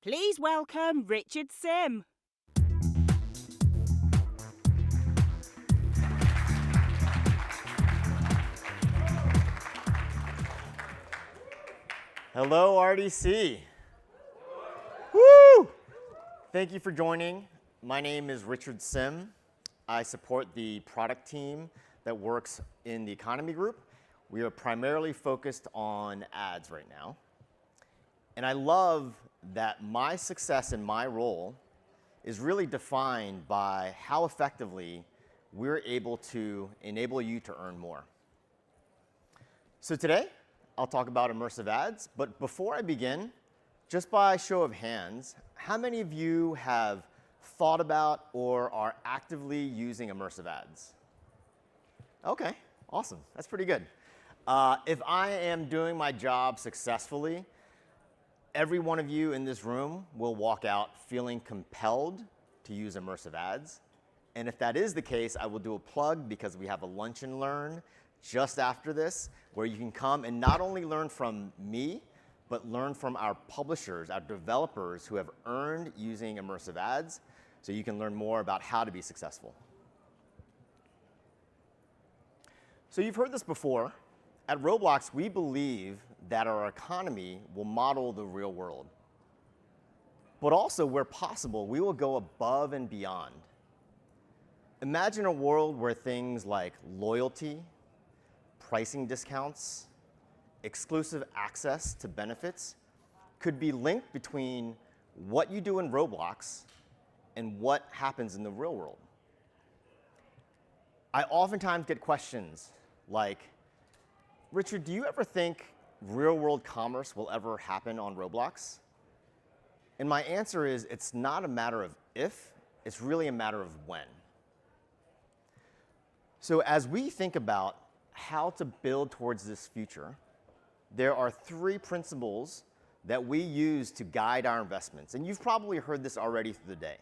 Please welcome Richard Sim. Hello, RDC. Woo! Thank you for joining. My name is Richard Sim. I support the product team that works in the economy group. We are primarily focused on ads right now. And I love that my success in my role is really defined by how effectively we're able to enable you to earn more. So today, I'll talk about immersive ads, but before I begin, just by show of hands, how many of you have thought about or are actively using immersive ads? Okay, awesome, that's pretty good. If I am doing my job successfully, every one of you in this room will walk out feeling compelled to use immersive ads. And if that is the case, I will do a plug because we have a lunch and learn just after this, where you can come and not only learn from me, but learn from our publishers, our developers who have earned using immersive ads, so you can learn more about how to be successful. So you've heard this before. At ROBLOX, we believe that our economy will model the real world. But also, where possible, we will go above and beyond. Imagine a world where things like loyalty, pricing discounts, exclusive access to benefits could be linked between what you do in ROBLOX and what happens in the real world. I oftentimes get questions like, Richard, do you ever think real-world commerce will ever happen on ROBLOX? And my answer is, it's not a matter of if, it's really a matter of when. So as we think about how to build towards this future, there are three principles that we use to guide our investments. And you've probably heard this already through the day,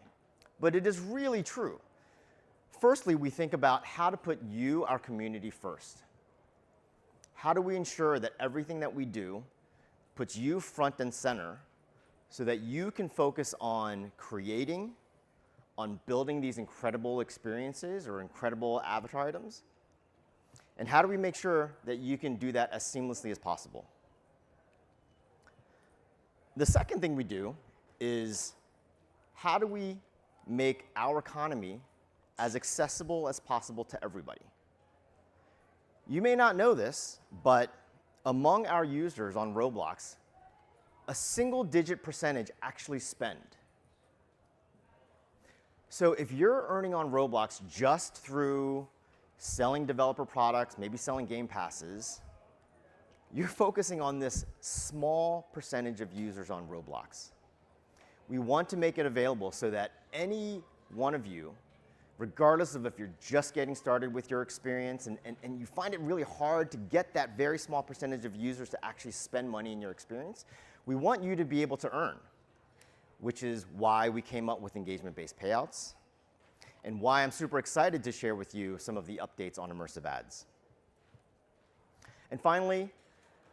but it is really true. Firstly, we think about how to put you, our community, first. How do we ensure that everything that we do puts you front and center so that you can focus on creating, on building these incredible experiences or incredible avatar items? And how do we make sure that you can do that as seamlessly as possible? The second thing we do is how do we make our economy as accessible as possible to everybody? You may not know this, but among our users on ROBLOX, a single-digit percentage actually spend. So if you're earning on ROBLOX just through selling developer products, maybe selling game passes, you're focusing on this small percentage of users on ROBLOX. We want to make it available so that any one of you, regardless of if you're just getting started with your experience and you find it really hard to get that very small percentage of users to actually spend money in your experience, we want you to be able to earn, which is why we came up with engagement-based payouts and why I'm super excited to share with you some of the updates on immersive ads. And finally,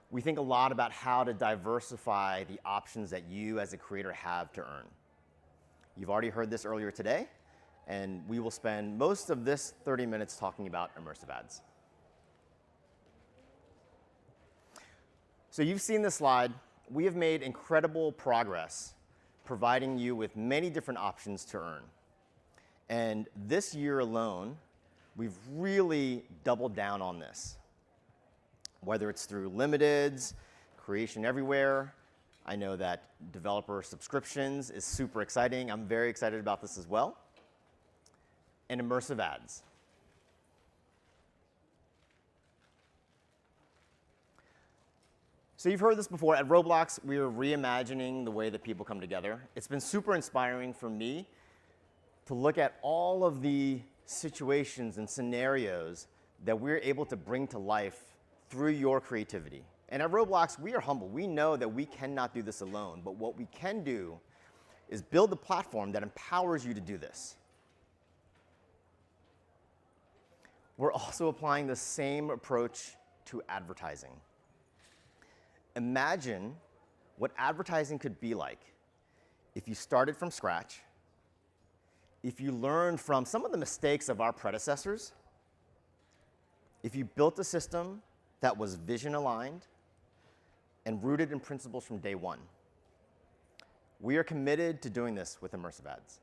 we think a lot about how to diversify the options that you as a creator have to earn. You've already heard this earlier today, and we will spend most of this 30 minutes talking about immersive ads. So you've seen this slide. We have made incredible progress providing you with many different options to earn. And this year alone, we've really doubled down on this. Whether it's through limiteds, creation everywhere. I know that developer subscriptions is super exciting. I'm very excited about this as well. And immersive ads. So you've heard this before. At ROBLOX, we are reimagining the way that people come together. It's been super inspiring for me to look at all of the situations and scenarios that we're able to bring to life through your creativity. And at ROBLOX, we are humble. We know that we cannot do this alone, but what we can do is build a platform that empowers you to do this. We're also applying the same approach to advertising. Imagine what advertising could be like if you started from scratch, if you learned from some of the mistakes of our predecessors, if you built a system that was vision aligned and rooted in principles from day one. We are committed to doing this with immersive ads.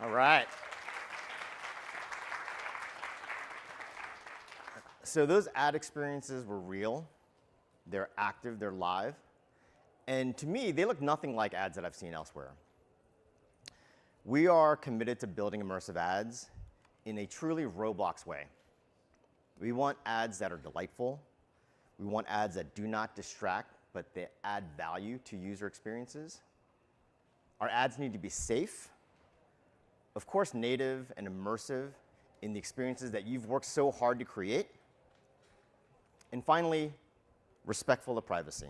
All right. So those ad experiences were real. They're active, they're live. And to me, they look nothing like ads that I've seen elsewhere. We are committed to building immersive ads in a truly Roblox way. We want ads that are delightful. We want ads that do not distract, but they add value to user experiences. Our ads need to be safe, of course, native and immersive in the experiences that you've worked so hard to create. And finally, respectful of privacy.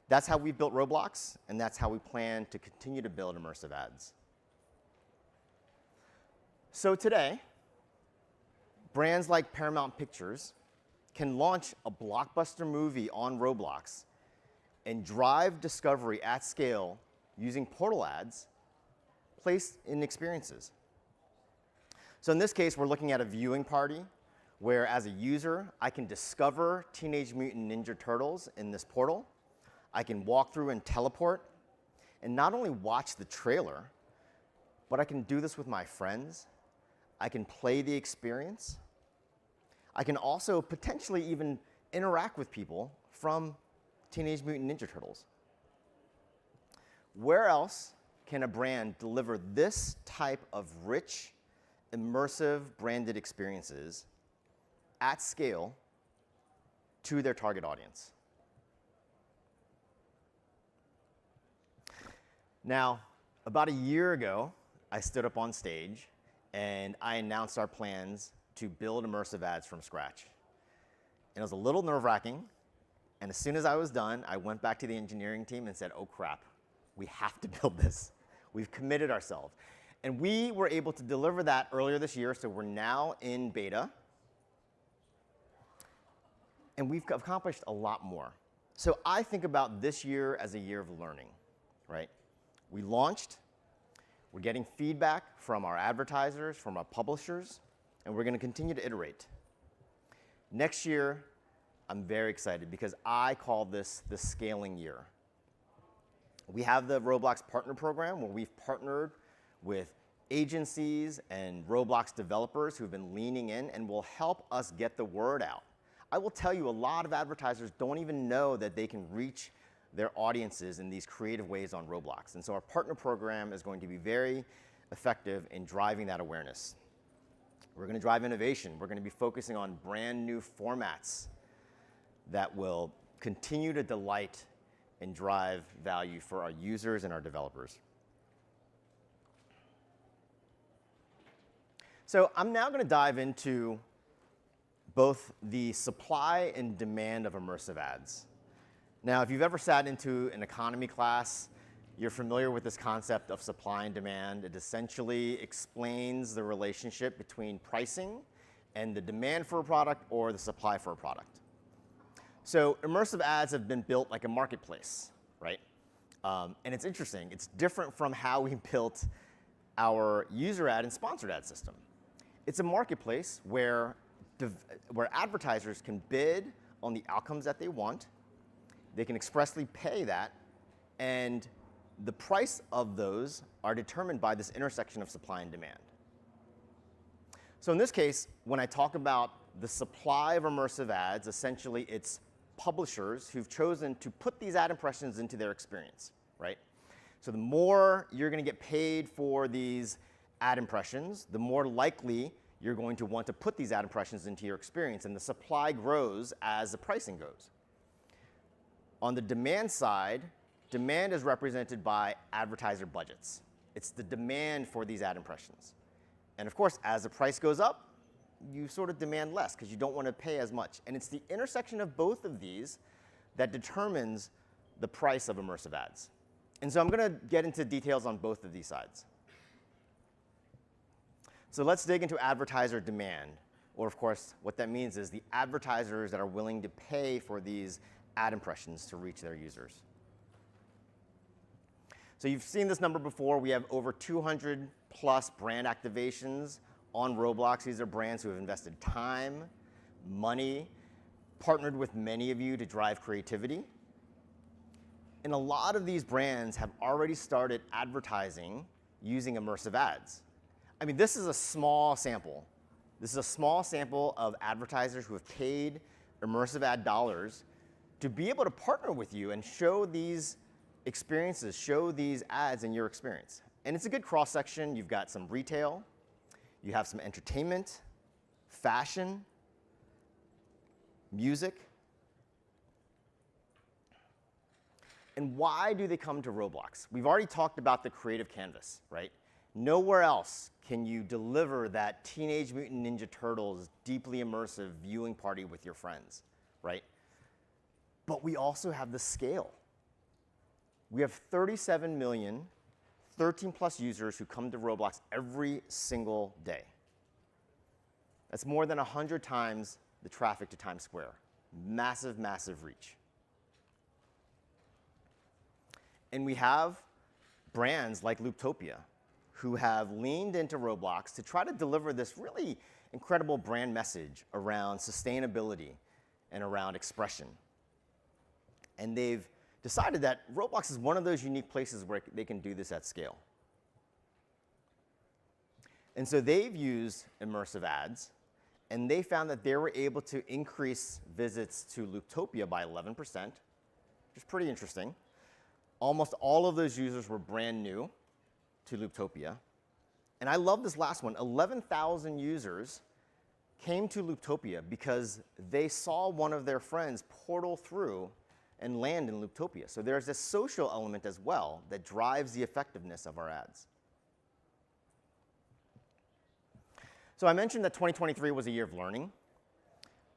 That's how we built Roblox, and that's how we plan to continue to build immersive ads. So today, brands like Paramount Pictures can launch a blockbuster movie on Roblox and drive discovery at scale using portal ads placed in experiences. So in this case, we're looking at a viewing party where, as a user, I can discover Teenage Mutant Ninja Turtles in this portal. I can walk through and teleport and not only watch the trailer, but I can do this with my friends. I can play the experience. I can also potentially even interact with people from Teenage Mutant Ninja Turtles. Where else can a brand deliver this type of rich, immersive, branded experiences at scale to their target audience? Now, about a year ago, I stood up on stage and I announced our plans to build immersive ads from scratch. And it was a little nerve-wracking, and as soon as I was done, I went back to the engineering team and said, oh crap, we have to build this. We've committed ourselves. And we were able to deliver that earlier this year, so we're now in beta. And we've accomplished a lot more. So I think about this year as a year of learning, right? We launched, we're getting feedback from our advertisers, from our publishers, and we're going to continue to iterate. Next year, I'm very excited because I call this the scaling year. We have the Roblox Partner Program where we've partnered with agencies and Roblox developers who've been leaning in and will help us get the word out. I will tell you, a lot of advertisers don't even know that they can reach their audiences in these creative ways on Roblox. And so our partner program is going to be very effective in driving that awareness. We're going to drive innovation. We're going to be focusing on brand new formats that will continue to delight and drive value for our users and our developers. So I'm now going to dive into both the supply and demand of immersive ads. Now, if you've ever sat into an economy class, you're familiar with this concept of supply and demand. It essentially explains the relationship between pricing and the demand for a product or the supply for a product. So immersive ads have been built like a marketplace, right? And it's interesting. It's different from how we built our user ad and sponsored ad system. It's a marketplace where advertisers can bid on the outcomes that they want. They can expressly pay that, and the price of those are determined by this intersection of supply and demand. So in this case, when I talk about the supply of immersive ads, essentially it's publishers who've chosen to put these ad impressions into their experience, right? So the more you're going to get paid for these ad impressions, the more likely you're going to want to put these ad impressions into your experience, and the supply grows as the pricing goes. On the demand side, demand is represented by advertiser budgets. It's the demand for these ad impressions. And of course, as the price goes up, you sort of demand less because you don't want to pay as much. And it's the intersection of both of these that determines the price of immersive ads. And so I'm going to get into details on both of these sides. So let's dig into advertiser demand, or of course, what that means is the advertisers that are willing to pay for these ad impressions to reach their users. So you've seen this number before. We have over 200 plus brand activations on Roblox. These are brands who have invested time, money, partnered with many of you to drive creativity. And a lot of these brands have already started advertising using immersive ads. I mean, this is a small sample. This is a small sample of advertisers who have paid immersive ad dollars to be able to partner with you and show these experiences, show these ads in your experience. And it's a good cross-section. You've got some retail, you have some entertainment, fashion, music. And why do they come to Roblox? We've already talked about the creative canvas, right? Nowhere else can you deliver that Teenage Mutant Ninja Turtles deeply immersive viewing party with your friends, right? But we also have the scale. We have 37 million 13 plus users who come to Roblox every single day. That's more than 100 times the traffic to Times Square. Massive, massive reach. And we have brands like Looptopia who have leaned into Roblox to try to deliver this really incredible brand message around sustainability and around expression. And they've decided that Roblox is one of those unique places where they can do this at scale. And so they've used immersive ads, and they found that they were able to increase visits to Looptopia by 11%, which is pretty interesting. Almost all of those users were brand new to Looptopia. And I love this last one. 11,000 users came to Looptopia because they saw one of their friends portal through and land in Looptopia. So there's this social element as well that drives the effectiveness of our ads. So I mentioned that 2023 was a year of learning.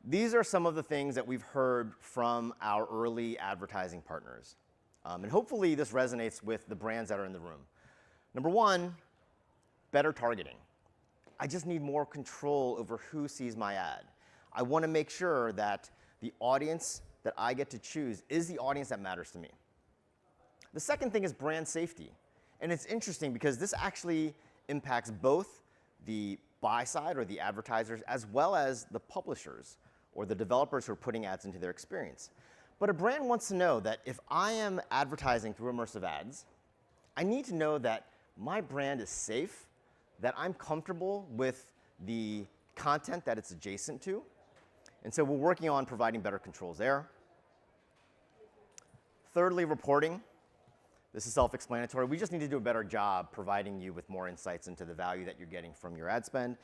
These are some of the things that we've heard from our early advertising partners. And hopefully this resonates with the brands that are in the room. Number one, better targeting. I just need more control over who sees my ad. I want to make sure that the audience that I get to choose is the audience that matters to me. The second thing is brand safety. And it's interesting because this actually impacts both the buy side or the advertisers as well as the publishers or the developers who are putting ads into their experience. But a brand wants to know that if I am advertising through immersive ads, I need to know that my brand is safe, that I'm comfortable with the content that it's adjacent to. And so we're working on providing better controls there. Thirdly, reporting. This is self-explanatory. We just need to do a better job providing you with more insights into the value that you're getting from your ad spend.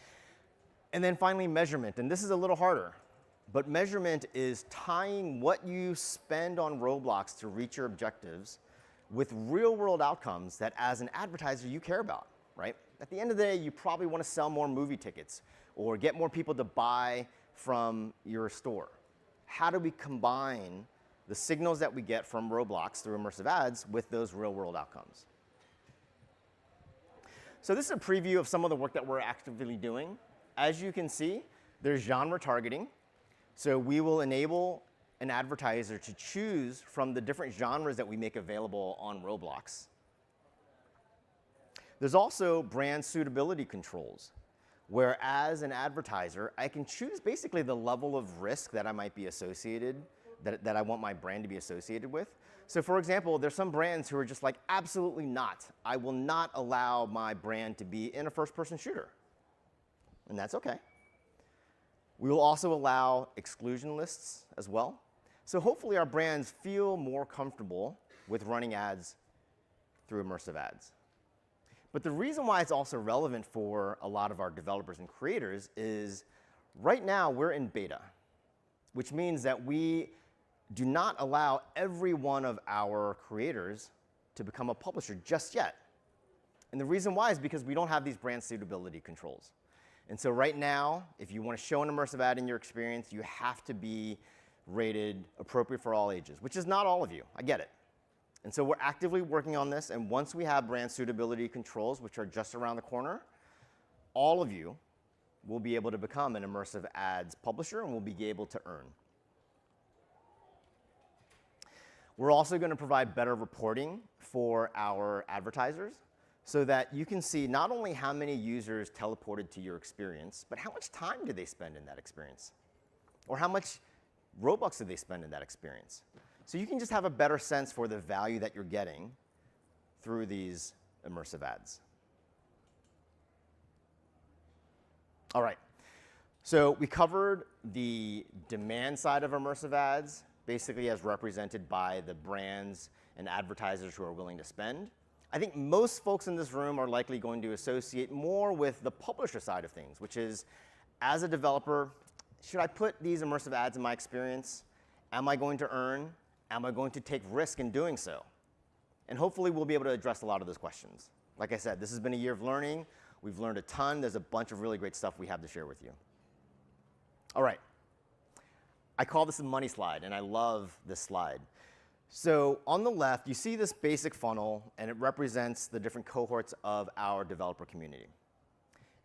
And then finally, measurement. And this is a little harder. But measurement is tying what you spend on Roblox to reach your objectives with real-world outcomes that, as an advertiser, you care about, right? At the end of the day, you probably want to sell more movie tickets or get more people to buy from your store. How do we combine the signals that we get from Roblox through immersive ads with those real-world outcomes? So this is a preview of some of the work that we're actively doing. As you can see, There's genre targeting. So we will enable an advertiser to choose from the different genres that we make available on Roblox. There's also brand suitability controls, where as an advertiser, I can choose basically the level of risk that I might be associated, that I want my brand to be associated with. So for example, there's some brands who are just like, absolutely not. I will not allow my brand to be in a first-person shooter. And that's okay. We will also allow exclusion lists as well. So hopefully our brands feel more comfortable with running ads through immersive ads. But the reason why it's also relevant for a lot of our developers and creators is right now we're in beta, which means that we do not allow every one of our creators to become a publisher just yet. And the reason why is because we don't have these brand suitability controls. And so right now, if you want to show an immersive ad in your experience, you have to be rated appropriate for all ages, which is not all of you. I get it. And so we're actively working on this, and once we have brand suitability controls, which are just around the corner, all of you will be able to become an immersive ads publisher and will be able to earn. We're also going to provide better reporting for our advertisers so that you can see not only how many users teleported to your experience, but how much time did they spend in that experience? Or how much Robux did they spend in that experience? So you can just have a better sense for the value that you're getting through these immersive ads. All right. So we covered the demand side of immersive ads, basically as represented by the brands and advertisers who are willing to spend. I think most folks in this room are likely going to associate more with the publisher side of things, which is, as a developer, should I put these immersive ads in my experience? Am I going to earn? Am I going to take risk in doing so? And hopefully we'll be able to address a lot of those questions. Like I said, this has been a year of learning. We've learned a ton. There's a bunch of really great stuff we have to share with you. All right. I call this a money slide, and I love this slide. So on the left, you see this basic funnel, and it represents the different cohorts of our developer community.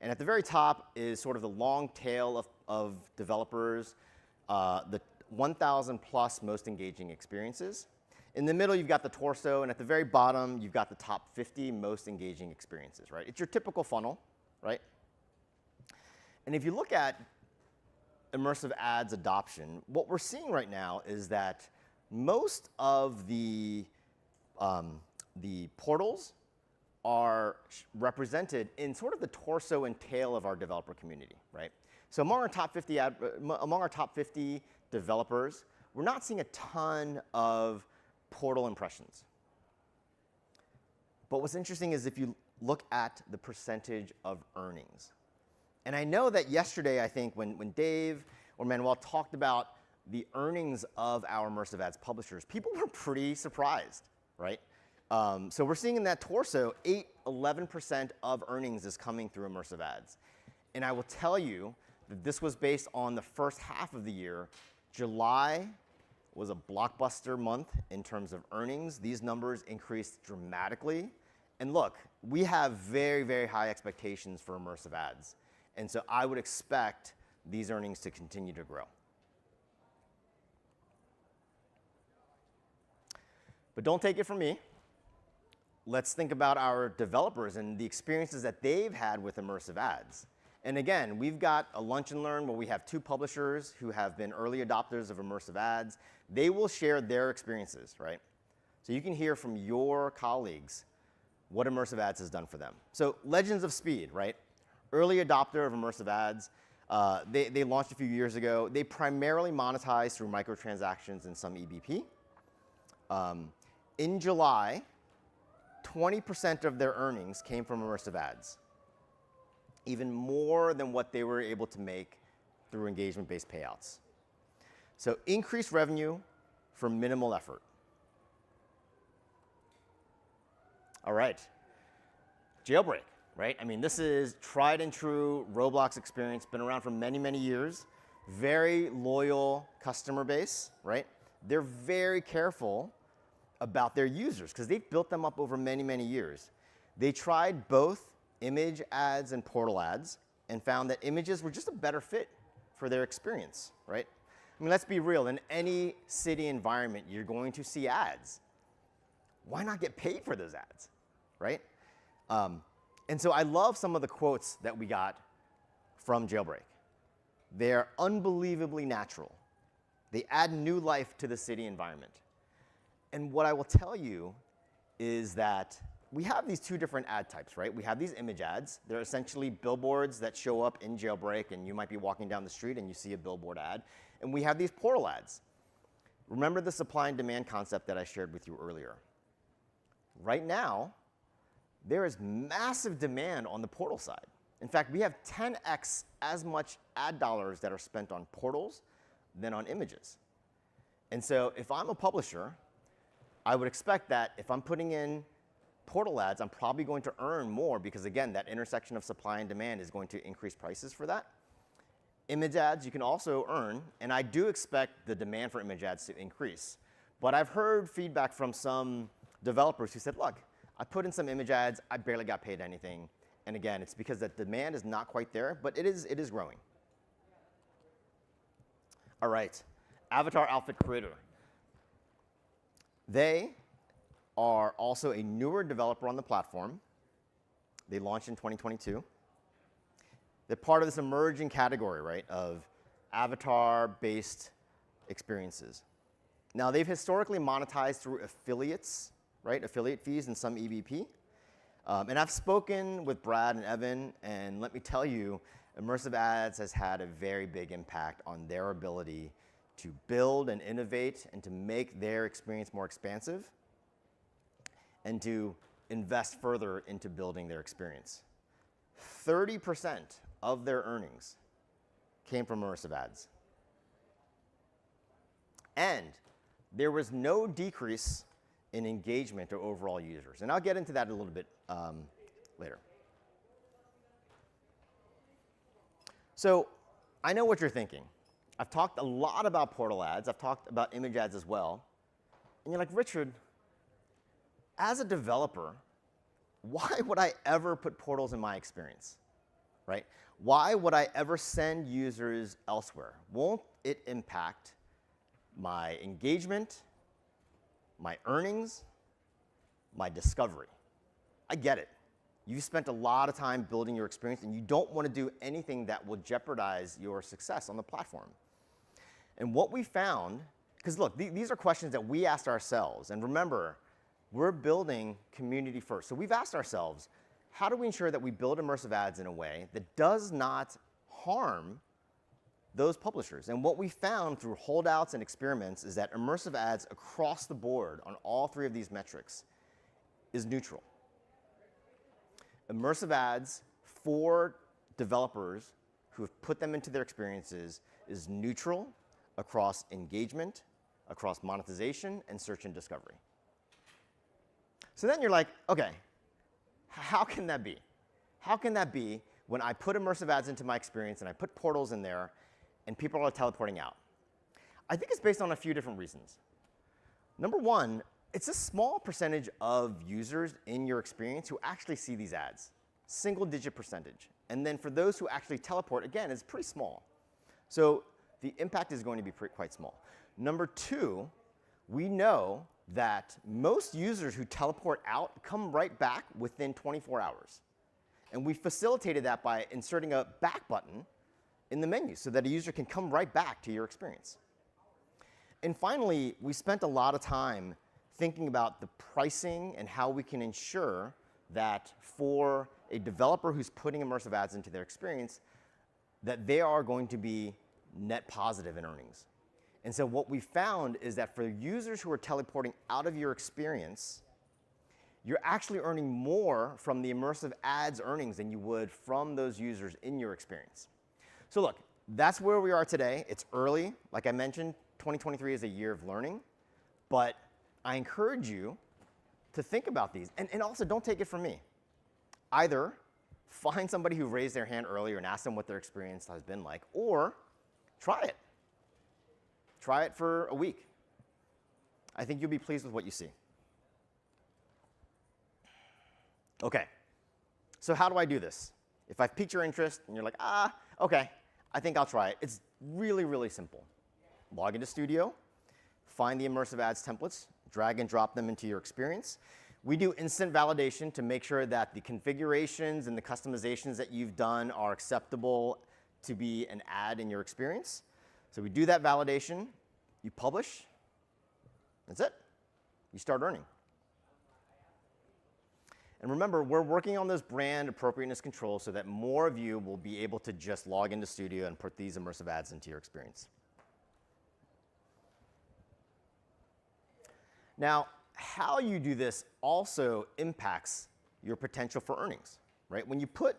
And at the very top is sort of the long tail of developers, the 1,000 plus most engaging experiences. In the middle, you've got the torso, and at the very bottom, you've got the top 50 most engaging experiences, right? It's your typical funnel, right? And if you look at immersive ads adoption, what we're seeing right now is that most of the portals are represented in sort of the torso and tail of our developer community, right? So among our top 50 developers, we're not seeing a ton of portal impressions. But what's interesting is if you look at the percentage of earnings. And I know that yesterday, I think, when Dave or Manuel talked about the earnings of our immersive ads publishers, people were pretty surprised, right? So we're seeing in that torso, 11% of earnings is coming through immersive ads. And I will tell you that this was based on the first half of the year. July was a blockbuster month in terms of earnings. These numbers increased dramatically. And look, we have very, very high expectations for immersive ads. And so I would expect these earnings to continue to grow. But don't take it from me. Let's think about our developers and the experiences that they've had with immersive ads. And again, we've got a lunch and learn where we have 2 publishers who have been early adopters of immersive ads. They will share their experiences, right? So you can hear from your colleagues what immersive ads has done for them. So Legends of Speed, right? Early adopter of immersive ads. They launched a few years ago. They primarily monetize through microtransactions and some EBP. In July, 20% of their earnings came from immersive ads, even more than what they were able to make through engagement-based payouts. So increased revenue for minimal effort. All right, Jailbreak, right? I mean, this is tried and true Roblox experience, been around for many, many years. Very loyal customer base, right? They're very careful about their users because they've built them up over many, many years. They tried both image ads and portal ads and found that images were just a better fit for their experience, right? I mean, let's be real. In any city environment, you're going to see ads. Why not get paid for those ads, right? And so I love some of the quotes that we got from Jailbreak. They're unbelievably natural. They add new life to the city environment. And what I will tell you is that we have these two different ad types, right? We have these image ads. They're essentially billboards that show up in Jailbreak, and you might be walking down the street and you see a billboard ad. And we have these portal ads. Remember the supply and demand concept that I shared with you earlier. Right now, there is massive demand on the portal side. In fact, we have 10x as much ad dollars that are spent on portals than on images. And so if I'm a publisher, I would expect that if I'm putting in portal ads, I'm probably going to earn more because, again, that intersection of supply and demand is going to increase prices for that. Image ads you can also earn, and I do expect the demand for image ads to increase. But I've heard feedback from some developers who said, look, I put in some image ads, I barely got paid anything. And again, it's because that demand is not quite there, but it is growing. All right, Avatar Outfit Creator. They are also a newer developer on the platform. They launched in 2022. They're part of this emerging category, right, of avatar-based experiences. Now, they've historically monetized through affiliates, right, affiliate fees and some EVP. And I've spoken with Brad and Evan, and let me tell you, immersive ads has had a very big impact on their ability to build and innovate and to make their experience more expansive and to invest further into building their experience. 30% of their earnings came from immersive ads. And there was no decrease in engagement or overall users. And I'll get into that a little bit later. So I know what you're thinking. I've talked a lot about portal ads. I've talked about image ads as well. And you're like, Richard, as a developer, why would I ever put portals in my experience, right? Why would I ever send users elsewhere? Won't it impact my engagement, my earnings, my discovery? I get it. You spent a lot of time building your experience, and you don't want to do anything that will jeopardize your success on the platform. And what we found, because look, these are questions that we asked ourselves. And remember, we're building community first. So we've asked ourselves, how do we ensure that we build immersive ads in a way that does not harm those publishers? And what we found through holdouts and experiments is that immersive ads across the board on all three of these metrics is neutral. Immersive ads for developers who have put them into their experiences is neutral across engagement, across monetization, and search and discovery. So then you're like, okay, how can that be? How can that be when I put immersive ads into my experience and I put portals in there and people are teleporting out? I think it's based on a few different reasons. Number one, it's a small percentage of users in your experience who actually see these ads, single-digit percentage. And then for those who actually teleport, again, it's pretty small. So the impact is going to be quite small. Number two, we know that most users who teleport out come right back within 24 hours. And we facilitated that by inserting a back button in the menu so that a user can come right back to your experience. And finally, we spent a lot of time thinking about the pricing and how we can ensure that for a developer who's putting immersive ads into their experience, that they are going to be net positive in earnings. And so what we found is that for users who are teleporting out of your experience, you're actually earning more from the immersive ads earnings than you would from those users in your experience. So look, that's where we are today. It's early. Like I mentioned, 2023 is a year of learning. But I encourage you to think about these. And also, don't take it from me. Either find somebody who raised their hand earlier and ask them what their experience has been like, or try it. Try it for a week. I think you'll be pleased with what you see. OK, so how do I do this? If I've piqued your interest and you're like, okay, I think I'll try it. It's really, really simple. Log into Studio, find the immersive ads templates, drag and drop them into your experience. We do instant validation to make sure that the configurations and the customizations that you've done are acceptable to be an ad in your experience. So we do that validation, you publish, that's it. You start earning. And remember, we're working on those brand appropriateness controls so that more of you will be able to just log into Studio and put these immersive ads into your experience. Now, how you do this also impacts your potential for earnings, right? When you put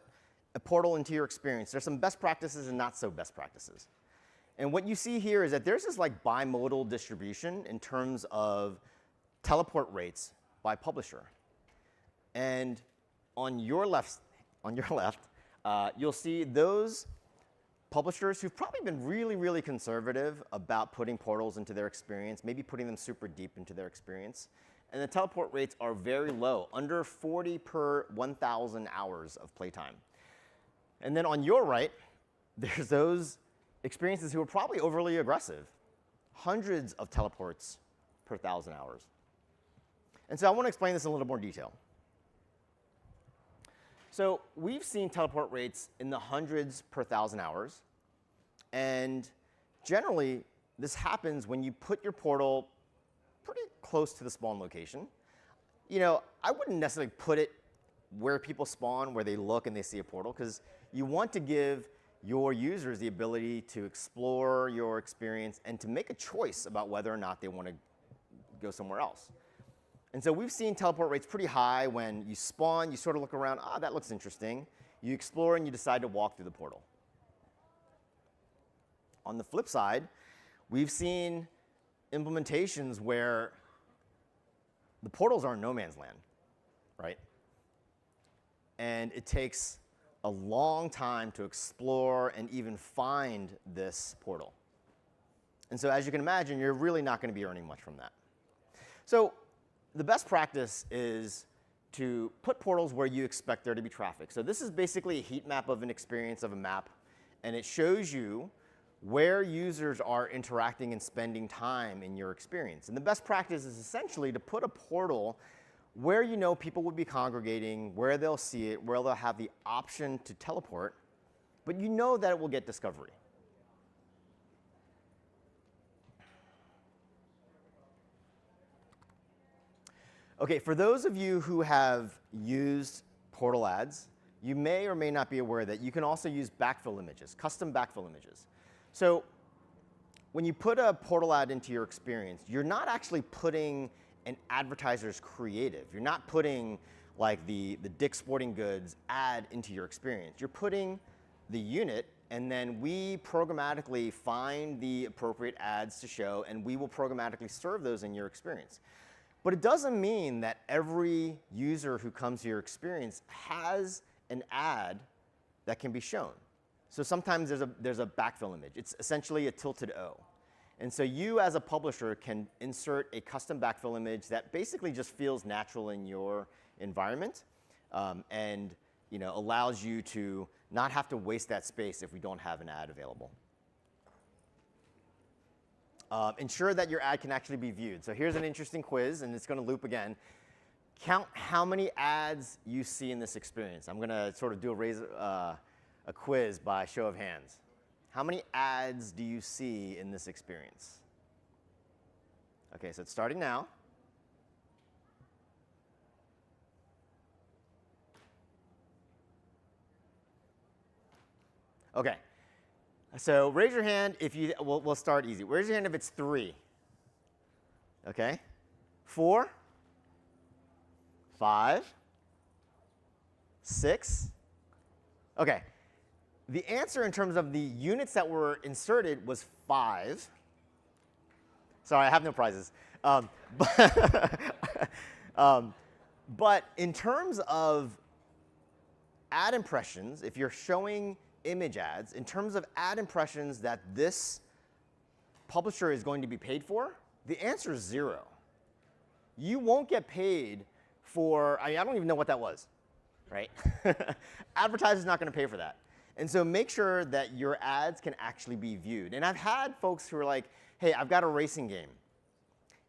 a portal into your experience, there's some best practices and not so best practices. And what you see here is that there's this like bimodal distribution in terms of teleport rates by publisher. And on your left, you'll see those publishers who've probably been really, really conservative about putting portals into their experience, maybe putting them super deep into their experience. And the teleport rates are very low, under 40 per 1,000 hours of playtime. And then on your right, there's those experiences who are probably overly aggressive, hundreds of teleports per 1,000 hours. And so I want to explain this in a little more detail. So we've seen teleport rates in the hundreds per 1,000 hours. And generally, this happens when you put your portal pretty close to the spawn location. You know, I wouldn't necessarily put it where people spawn, where they look and they see a portal, because you want to give your users the ability to explore your experience and to make a choice about whether or not they want to go somewhere else. And so we've seen teleport rates pretty high when you spawn, you sort of look around, ah, that looks interesting. You explore and you decide to walk through the portal. On the flip side, we've seen implementations where the portals are in no man's land, right? And it takes a long time to explore and even find this portal. And so as you can imagine, you're really not going to be earning much from that. So the best practice is to put portals where you expect there to be traffic. So this is basically a heat map of an experience of a map, and it shows you where users are interacting and spending time in your experience. And the best practice is essentially to put a portal where you know people would be congregating, where they'll see it, where they'll have the option to teleport, but you know that it will get discovery. Okay, for those of you who have used portal ads, you may or may not be aware that you can also use backfill images, custom backfill images. So when you put a portal ad into your experience, you're not actually putting an advertiser's creative. You're not putting like the Dick's Sporting Goods ad into your experience. You're putting the unit, and then we programmatically find the appropriate ads to show, and we will programmatically serve those in your experience. But it doesn't mean that every user who comes to your experience has an ad that can be shown. So sometimes there's a backfill image. It's essentially a tilted O. And so you as a publisher can insert a custom backfill image that basically just feels natural in your environment and allows you to not have to waste that space if we don't have an ad available. Ensure that your ad can actually be viewed. So here's an interesting quiz, and it's going to loop again. Count how many ads you see in this experience. I'm going to sort of do a quiz by show of hands. How many ads do you see in this experience? Okay, so it's starting now. Okay. So raise your hand if you, we'll start easy. Raise your hand if it's 3. Okay? 4, 5, 6. Okay. The answer in terms of the units that were inserted was 5. Sorry, I have no prizes. But in terms of ad impressions, if you're showing image ads, in terms of ad impressions that this publisher is going to be paid for, the answer is 0. You won't get paid for, I don't even know what that was, right? Advertiser's not going to pay for that. And so make sure that your ads can actually be viewed. And I've had folks who are like, hey, I've got a racing game,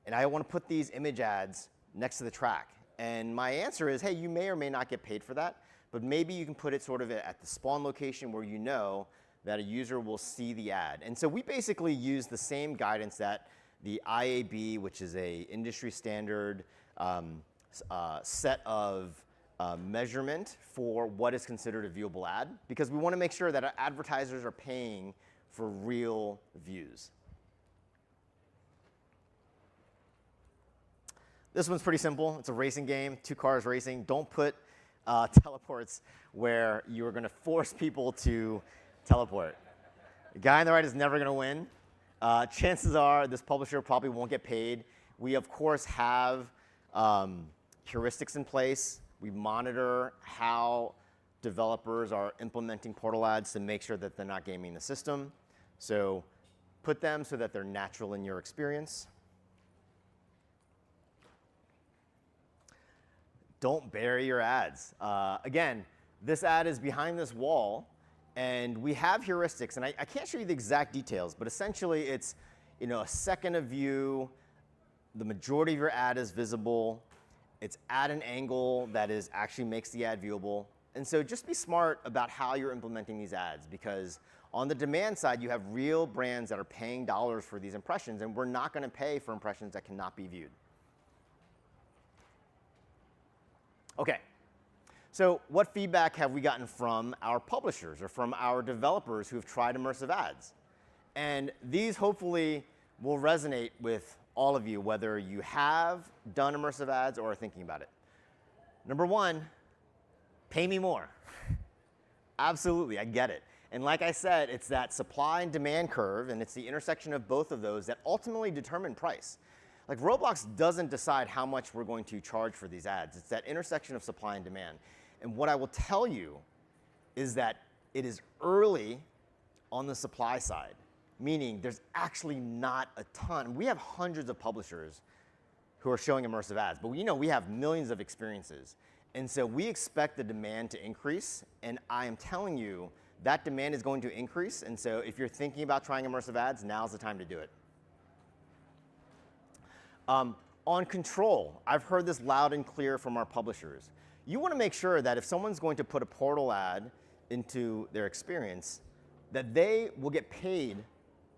and I want to put these image ads next to the track. And my answer is, hey, you may or may not get paid for that, but maybe you can put it sort of at the spawn location where you know that a user will see the ad. And so we basically use the same guidance that the IAB, which is a industry standard set of measurement for what is considered a viewable ad, because we want to make sure that our advertisers are paying for real views. This one's pretty simple. It's a racing game, 2 cars racing. Don't put teleports where you're going to force people to teleport. The guy on the right is never going to win. Chances are this publisher probably won't get paid. We, of course, have heuristics in place. We monitor how developers are implementing portal ads to make sure that they're not gaming the system. So put them so that they're natural in your experience. Don't bury your ads. Again, this ad is behind this wall, and we have heuristics, and I can't show you the exact details, but essentially it's a second of view, the majority of your ad is visible, it's at an angle that actually makes the ad viewable. And so just be smart about how you're implementing these ads, because on the demand side, you have real brands that are paying dollars for these impressions, and we're not going to pay for impressions that cannot be viewed. Okay, so what feedback have we gotten from our publishers or from our developers who have tried immersive ads? And these hopefully will resonate with all of you, whether you have done immersive ads or are thinking about it. Number one, pay me more. Absolutely, I get it. And like I said, it's that supply and demand curve, and it's the intersection of both of those that ultimately determine price. Like Roblox doesn't decide how much we're going to charge for these ads. It's that intersection of supply and demand. And what I will tell you is that it is early on the supply side, meaning there's actually not a ton. We have hundreds of publishers who are showing immersive ads, but we have millions of experiences. And so we expect the demand to increase, and I am telling you that demand is going to increase. And so if you're thinking about trying immersive ads, now's the time to do it. On control, I've heard this loud and clear from our publishers. You want to make sure that if someone's going to put a portal ad into their experience, that they will get paid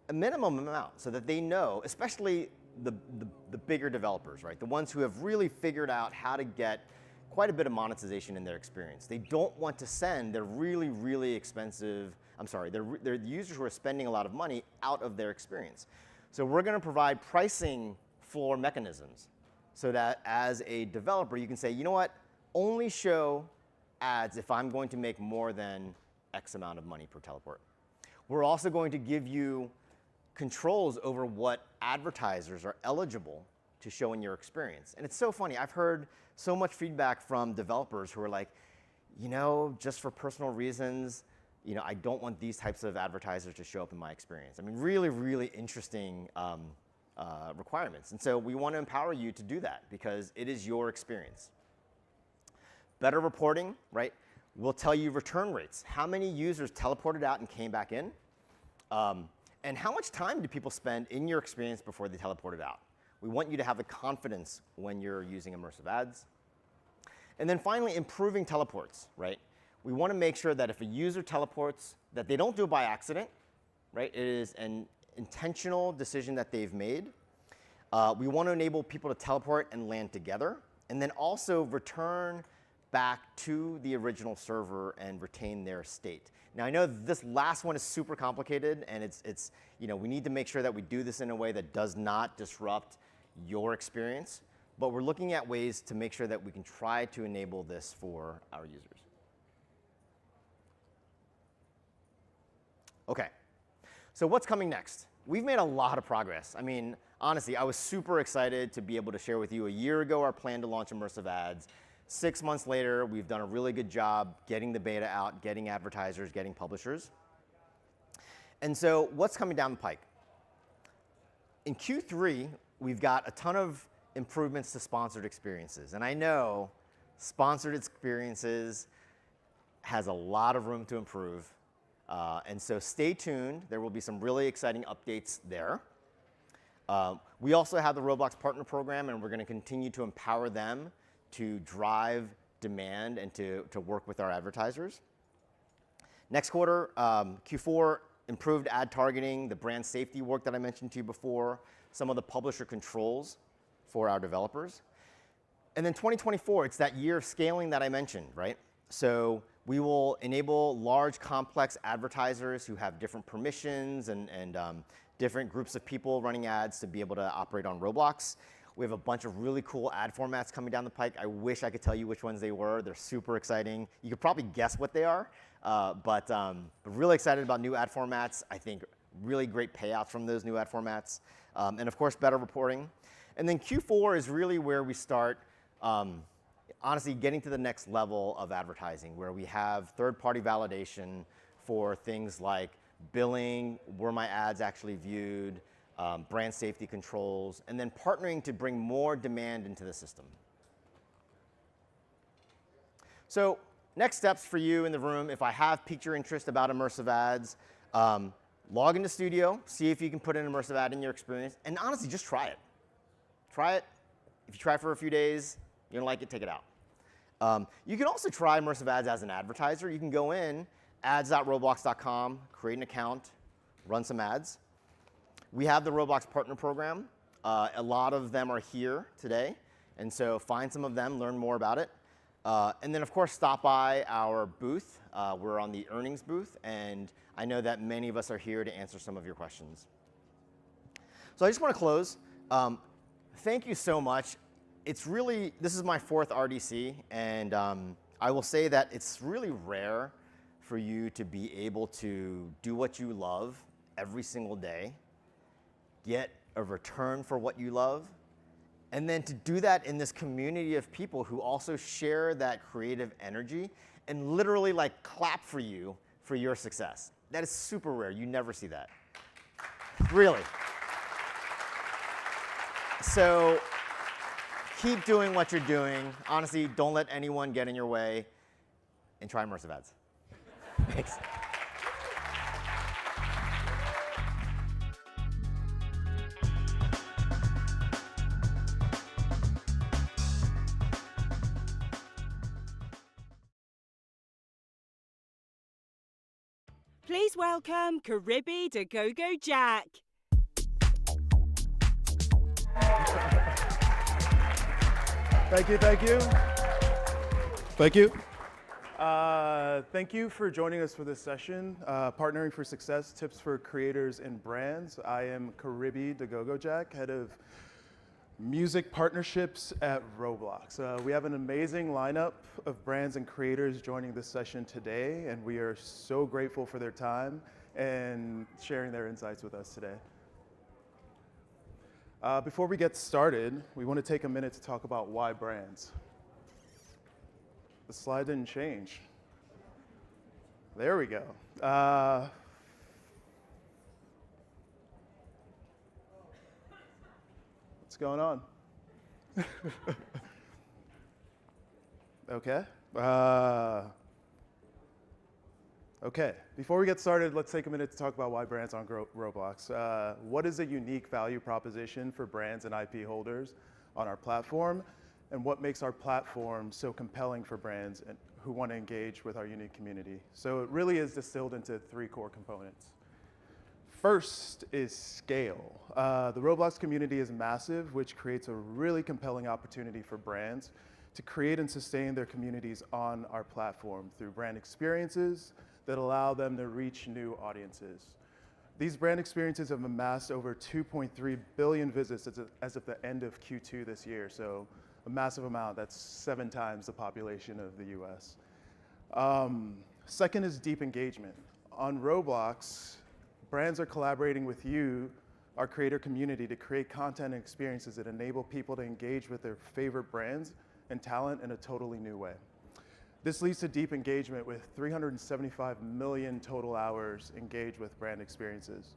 a minimum amount so that they know, especially the bigger developers, right? The ones who have really figured out how to get quite a bit of monetization in their experience. They don't want to send their really, really expensive, their users who are spending a lot of money out of their experience. So we're going to provide pricing floor mechanisms so that as a developer, you can say, you know what, only show ads if I'm going to make more than X amount of money per teleport. We're also going to give you controls over what advertisers are eligible to show in your experience. And it's so funny. I've heard so much feedback from developers who are like, just for personal reasons, I don't want these types of advertisers to show up in my experience. I mean, really, really interesting requirements. And so we want to empower you to do that because it is your experience. Better reporting, right? We'll tell you return rates. How many users teleported out and came back in? And how much time do people spend in your experience before they teleported out? We want you to have the confidence when you're using immersive ads. And then finally, improving teleports, right? We want to make sure that if a user teleports, that they don't do it by accident, right? It is an intentional decision that they've made. We want to enable people to teleport and land together, and then also return back to the original server and retain their state. Now, I know this last one is super complicated, and it's we need to make sure that we do this in a way that does not disrupt your experience, but we're looking at ways to make sure that we can try to enable this for our users. Okay, so what's coming next? We've made a lot of progress. I mean, honestly, I was super excited to be able to share with you a year ago our plan to launch immersive ads. 6 months later, we've done a really good job getting the beta out, getting advertisers, getting publishers. And so what's coming down the pike? In Q3, we've got a ton of improvements to sponsored experiences. And I know sponsored experiences has a lot of room to improve. And so stay tuned. There will be some really exciting updates there. We also have the Roblox Partner Program, and we're going to continue to empower them to drive demand and to work with our advertisers. Next quarter, Q4, improved ad targeting, the brand safety work that I mentioned to you before, some of the publisher controls for our developers. And then 2024, it's that year of scaling that I mentioned, right? So we will enable large, complex advertisers who have different permissions and different groups of people running ads to be able to operate on Roblox. We have a bunch of really cool ad formats coming down the pike. I wish I could tell you which ones they were. They're super exciting. You could probably guess what they are, but really excited about new ad formats. I think really great payouts from those new ad formats. And of course, better reporting. And then Q4 is really where we start honestly getting to the next level of advertising, where we have third-party validation for things like billing, were my ads actually viewed, brand safety controls, and then partnering to bring more demand into the system. So next steps for you in the room, if I have piqued your interest about immersive ads, log into Studio, see if you can put an immersive ad in your experience, and honestly, just try it. Try it. If you try it for a few days, you don't like it, take it out. You can also try immersive ads as an advertiser. You can go in, ads.roblox.com, create an account, run some ads. We have the Roblox Partner Program. A lot of them are here today, and so find some of them, learn more about it. And then, of course, stop by our booth. We're on the earnings booth, and I know that many of us are here to answer some of your questions. So I just want to close. Thank you so much. This is my 4th RDC, and I will say that it's really rare for you to be able to do what you love every single day, get a return for what you love, and then to do that in this community of people who also share that creative energy and literally like clap for you for your success. That is super rare. You never see that. Really. So keep doing what you're doing. Honestly, don't let anyone get in your way, and try immersive ads. Thanks. Please welcome Caribby to Go-Go Jack. Thank you, thank you. Thank you. Thank you for joining us for this session, Partnering for Success, Tips for Creators and Brands. I am Caribby the Go-Go Jack, Head of Music Partnerships at Roblox. We have an amazing lineup of brands and creators joining this session today, and we are so grateful for their time and sharing their insights with us today. Before we get started, we want to take a minute to talk about why brands. The slide didn't change. There we go. What's going on? Okay. Okay, before we get started, let's take a minute to talk about why brands on Roblox. What is a unique value proposition for brands and IP holders on our platform? And what makes our platform so compelling for brands who want to engage with our unique community? So it really is distilled into 3 core components. First is scale. The Roblox community is massive, which creates a really compelling opportunity for brands to create and sustain their communities on our platform through brand experiences that allow them to reach new audiences. These brand experiences have amassed over 2.3 billion visits as of the end of Q2 this year, so a massive amount. That's 7 times the population of the US. Second is deep engagement. On Roblox, brands are collaborating with you, our creator community, to create content and experiences that enable people to engage with their favorite brands and talent in a totally new way. This leads to deep engagement with 375 million total hours engaged with brand experiences.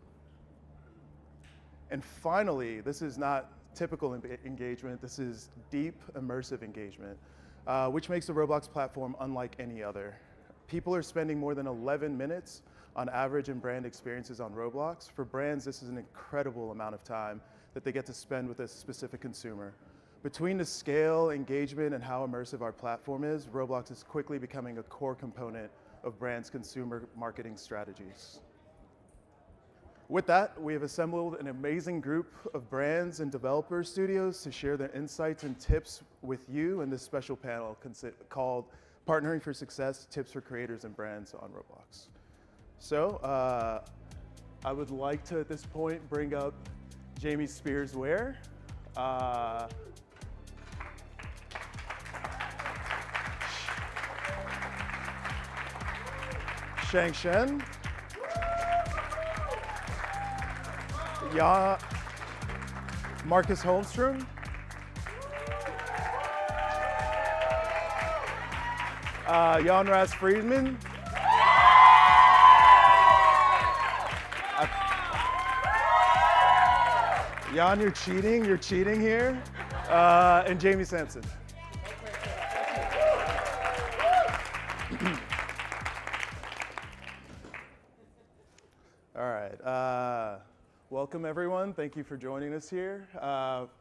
And finally, this is not typical engagement, this is deep immersive engagement, which makes the Roblox platform unlike any other. People are spending more than 11 minutes on average in brand experiences on Roblox. For brands, this is an incredible amount of time that they get to spend with a specific consumer. Between the scale, engagement, and how immersive our platform is, Roblox is quickly becoming a core component of brands' consumer marketing strategies. With that, we have assembled an amazing group of brands and developer studios to share their insights and tips with you in this special panel called Partnering for Success, Tips for Creators and Brands on Roblox. So I would like to, at this point, bring up Jamie Spears-Ware. Shang Shen. Marcus Holmstrom. Jan Ras Friedman. Jan, you're cheating here. And Jamie Sampson. All right. Welcome, everyone. Thank you for joining us here.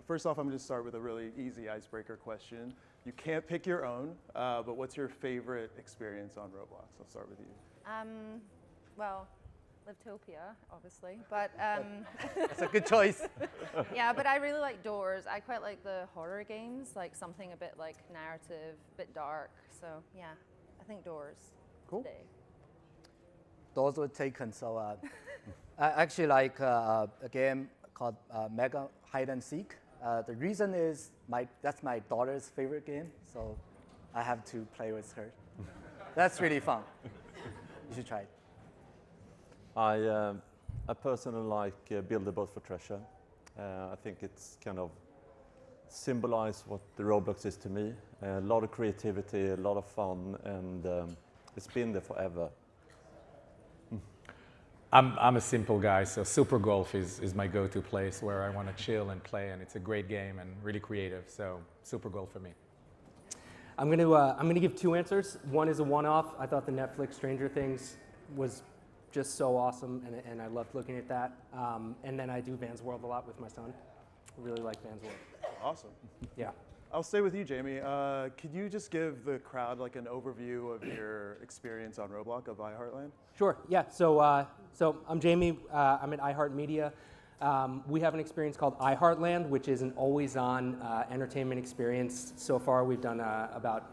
First off, I'm going to start with a really easy icebreaker question. You can't pick your own, but what's your favorite experience on Roblox? I'll start with you. Well, Livetopia, obviously, but That's a good choice. yeah, but I really like Doors. I quite like the horror games, like something a bit like narrative, a bit dark. So yeah, I think Doors. Cool. Today. Those were taken. So I actually like a game called Mega Hide and Seek. The reason is that's my daughter's favorite game, so I have to play with her. That's really fun. You should try it. I personally like Build a Boat for Treasure. I think it's kind of symbolized what the Roblox is to me. A lot of creativity, a lot of fun, and it's been there forever. I'm a simple guy, so Super Golf is my go-to place where I want to chill and play, and it's a great game and really creative. So Super Golf for me. I'm gonna give two answers. One is a one-off. I thought the Netflix Stranger Things was just so awesome, and I loved looking at that. And then I do Van's World a lot with my son. I really like Van's World. Awesome. Yeah. I'll stay with you, Jamie. Could you just give the crowd like an overview of your experience on Roblox of iHeartland? Sure. Yeah. So I'm Jamie. I'm at iHeartMedia. We have an experience called iHeartland, which is an always-on entertainment experience. So far, we've done about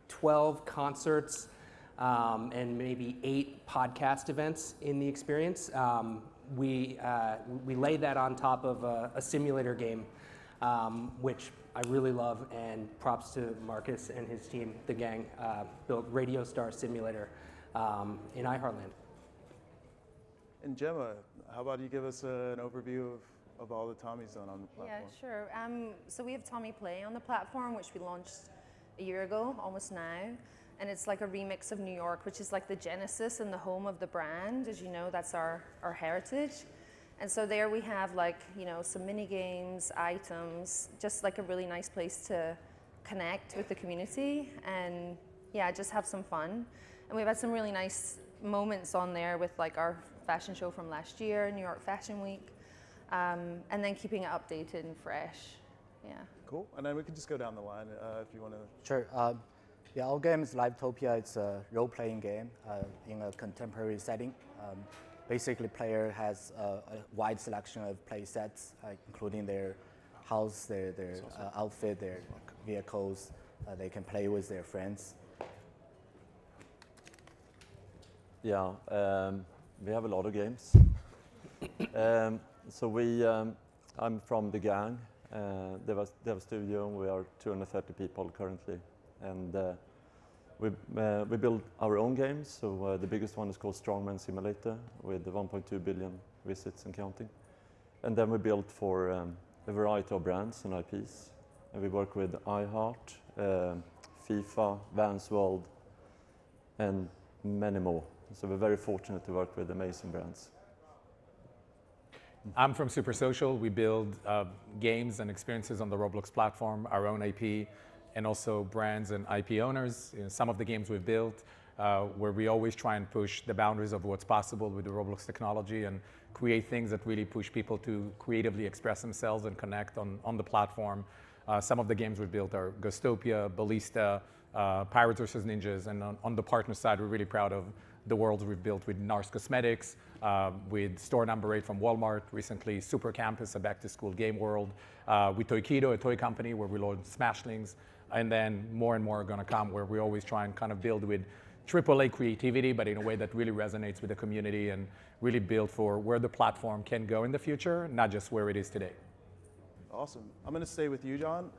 12 concerts and maybe 8 podcast events in the experience. We lay that on top of a simulator game, which I really love, and props to Marcus and his team, the gang, built Radio Star Simulator in iHeartland. And Gemma, how about you give us an overview of all the Tommy's done on the platform? Yeah, sure. So we have Tommy Play on the platform, which we launched a year ago, almost now. And it's like a remix of New York, which is like the genesis and the home of the brand. As you know, that's our heritage. And so there we have like, some mini games, items, just like a really nice place to connect with the community and yeah, just have some fun. And we've had some really nice moments on there with like our fashion show from last year, New York Fashion Week, and then keeping it updated and fresh. Yeah. Cool. And then we can just go down the line if you want to. Sure. Yeah, our game is Livetopia. It's a role-playing game in a contemporary setting. Basically, player has a wide selection of play sets, including their house, their outfit, their vehicles. They can play with their friends. Yeah, we have a lot of games. I'm from the gang. They have a studio. We are 230 people currently, and we build our own games. So the biggest one is called Strongman Simulator with 1.2 billion visits and counting. And then we built for a variety of brands and IPs. And we work with iHeart, FIFA, Vans World, and many more. So we're very fortunate to work with amazing brands. I'm from Super Social. We build games and experiences on the Roblox platform, our own IP, and also brands and IP owners. Some of the games we've built where we always try and push the boundaries of what's possible with the Roblox technology and create things that really push people to creatively express themselves and connect on the platform. Some of the games we've built are Ghostopia, Ballista, Pirates vs. Ninjas, and on the partner side, we're really proud of the worlds we've built with NARS Cosmetics, with Store Number 8 from Walmart, recently Super Campus, a back-to-school game world, with Toykido, a toy company where we launched Smashlings, and then more and more are going to come where we always try and kind of build with AAA creativity, but in a way that really resonates with the community and really build for where the platform can go in the future, not just where it is today. Awesome. I'm going to stay with you, John.